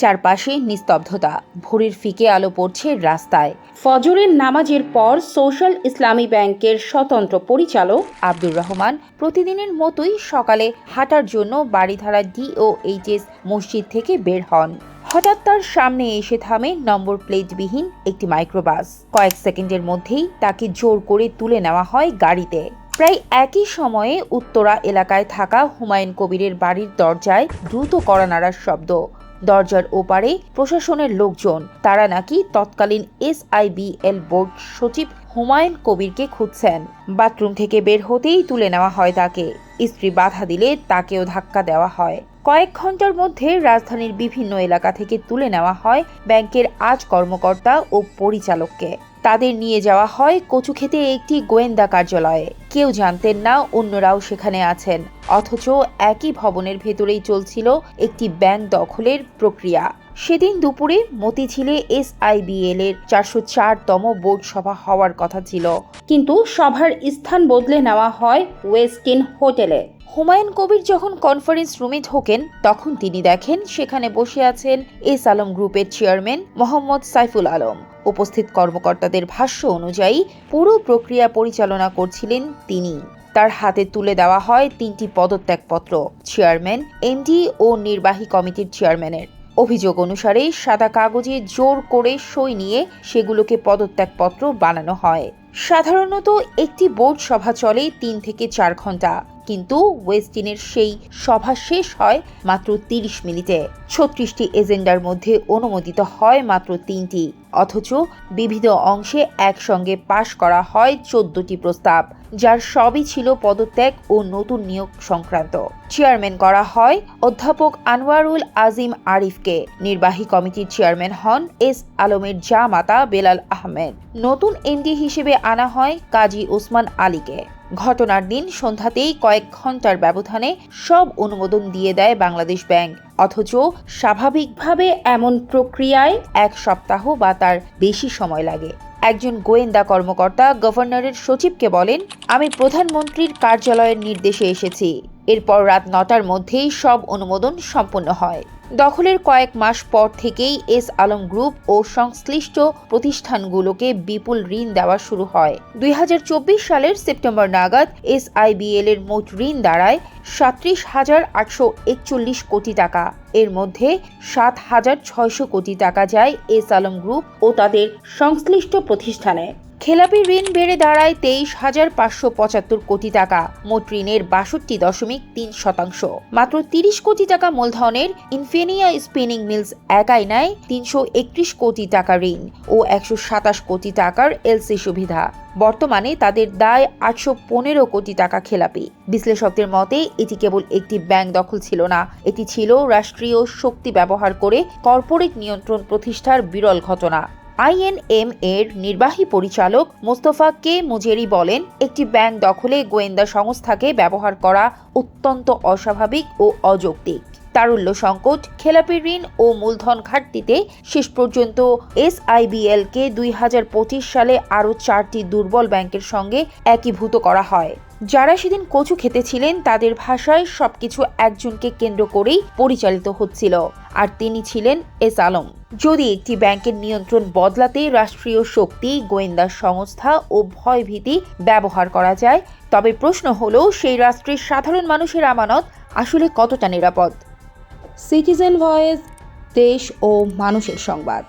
চারপাশে নিস্তব্ধতা, ভোরের ফিকে আলো পড়ছে রাস্তায়। ফজরের নামাজের পর সোশ্যাল ইসলামী ব্যাংকের স্বতন্ত্র পরিচালক আব্দুর রহমান প্রতিদিনের মতোই সকালে হাঁটার জন্য বাড়িধারা DOHS মসজিদ থেকে বের হন। হঠাৎ তার সামনে এসে থামে নম্বর প্লেটবিহীন একটি মাইক্রোবাস। কয়েক সেকেন্ডের মধ্যেই তাকে জোর করে তুলে নেওয়া হয় গাড়িতে। প্রায় একই সময়ে উত্তরা এলাকায় থাকা হুমায়ুন কবিরের বাড়ির দরজায় দ্রুত কড়া নাড়ার শব্দ। দরজার ওপারে প্রশাসনের লোকজন, তারা নাকি তৎকালীন SIBL বোর্ড সচিব হুমায়ুন কবিরকে খুঁজছেন। বাথরুম থেকে বের হতেই তুলে নেওয়া হয় তাকে। স্ত্রী বাধা দিলে তাকেও ধাক্কা দেওয়া হয়। কয়েক ঘন্টার মধ্যে রাজধানীর বিভিন্ন এলাকা থেকে তুলে নেওয়া হয় ব্যাংকের কর্মকর্তা ও পরিচালককে। তাদের নিয়ে যাওয়া হয় কচুক্ষেতে একটি গোয়েন্দা কার্যালয়ে। কেউ জানতেন না অন্যরাও সেখানে আছেন, অথচ একই ভবনের ভেতরেই চলছিল একটি ব্যাংক দখলের প্রক্রিয়া। সেদিন দুপুরে মতিঝিলে SIBL এর 404তম বোর্ড সভা হওয়ার কথা ছিল, কিন্তু সভার স্থান বদলে নেওয়া হয় ওয়েস্টিন হোটেলে। হুমায়ুন কবির যখন কনফারেন্স রুমে ঢোকেন, তখন তিনি দেখেন সেখানে বসে আছেন এস আলম গ্রুপের চেয়ারম্যান মোহাম্মদ সাইফুল আলম। উপস্থিত কর্মকর্তাদের ভাষ্য অনুযায়ী পুরো প্রক্রিয়া পরিচালনা করছিলেন তিনি। তার হাতে তুলে দেওয়া হয় 3টি পদত্যাগপত্র, চেয়ারম্যান, MD ও নির্বাহী কমিটির চেয়ারম্যানের। অভিযোগ অনুসারে সাদা কাগজে জোর করে সই নিয়ে সেগুলোকে পদত্যাগপত্র বানানো হয়। সাধারণত একটি বোর্ড সভা চলে 3 থেকে 4 ঘন্টা, কিন্তু ওয়েস্টিনের সেই সভা শেষ হয় মাত্র 30 মিনিটে। 36টি এজেন্ডার মধ্যে অনুমোদিত হয় মাত্র 3টি, অথচ বিবিধ অংশে একসঙ্গে পাশ করা হয় 14টি প্রস্তাব, যার সবই ছিল পদত্যাগ ও নতুন নিয়োগ সংক্রান্ত। চেয়ারম্যান করা হয় অধ্যাপক আনোয়ারুল আজিম আরিফকে। নির্বাহী কমিটির চেয়ারম্যান হন এস আলমের জামাতা বেলাল আহমেদ। নতুন MD হিসেবে আনা হয় কাজী ওসমান আলীকে। ঘটনার দিন সন্ধ্যাতেই কয়েক ঘন্টার ব্যবধানে সব অনুমোদন দিয়ে দেয় বাংলাদেশ ব্যাংক, অথচ স্বাভাবিকভাবে এমন প্রক্রিয়ায় 1 সপ্তাহ বা তার বেশি সময় লাগে। একজন গোয়েন্দা কর্মকর্তা গভর্নরের সচিবকে বলেন, আমি প্রধানমন্ত্রীর কার্যালয়ের নির্দেশে এসেছি। এরপর রাত 9টার মধ্যেই সব অনুমোদন সম্পন্ন হয়। দখলের কয়েক মাস পর থেকেই এস আলম গ্রুপ ও সংশ্লিষ্ট প্রতিষ্ঠানগুলোকে বিপুল ঋণ দেওয়া শুরু হয়। 2024 সালের সেপ্টেম্বর নাগাদ SIBL এর মোট ঋণ দাঁড়ায় 37,841 কোটি টাকা। এর মধ্যে 7,600 কোটি টাকা যায় এস আলম গ্রুপ ও তাদের সংশ্লিষ্ট প্রতিষ্ঠানে। খেলাপি ঋণ বেড়ে দাঁড়ায় 23,575 কোটি টাকা। মোট ঋণের 62.3%। মাত্র 30 কোটি টাকা মূলধনের ইনফিনিয়া স্পিনিং মিলস একাই নেয় 331 কোটি টাকা ঋণ ও 127 কোটি টাকার LC সুবিধা। বর্তমানে তাদের দায় 815 কোটি টাকা খেলাপি। বিশ্লেষকদের মতে এটি কেবল একটি ব্যাংক দখল ছিল না, এটি ছিল রাষ্ট্রীয় শক্তি ব্যবহার করে কর্পোরেট নিয়ন্ত্রণ প্রতিষ্ঠার বিরল ঘটনা। INM এর নির্বাহী পরিচালক মোস্তফা কে মুজেরি বলেন, একটি ব্যাংক দখলে গোয়েন্দা সংস্থাকে ব্যবহার করা অত্যন্ত অস্বাভাবিক ও অযৌক্তিক। তারল্য সংকট, খেলাপি ঋণ ও মূলধন ঘাটতিতে শেষ পর্যন্ত SIBL কে 2025 সালে আরও 4টি দুর্বল ব্যাংকের সঙ্গে একীভূত করা হয়। যারা সেদিন কচু খেতে ছিলেন, তাদের ভাষায় সবকিছু একজনকে কেন্দ্র করেই পরিচালিত হচ্ছিল, আর তিনি ছিলেন এস আলম। যদি একটি ব্যাংকের নিয়ন্ত্রণ বদলাতে রাষ্ট্রীয় শক্তি, গোয়েন্দা সংস্থা ও ভয়ভীতি ব্যবহার করা যায়, তবে প্রশ্ন হলো সেই রাষ্ট্রের সাধারণ মানুষের আমানত আসলে কতটা নিরাপদ। সিটিজেন ভয়েস, দেশ ও মানুষের সংবাদ।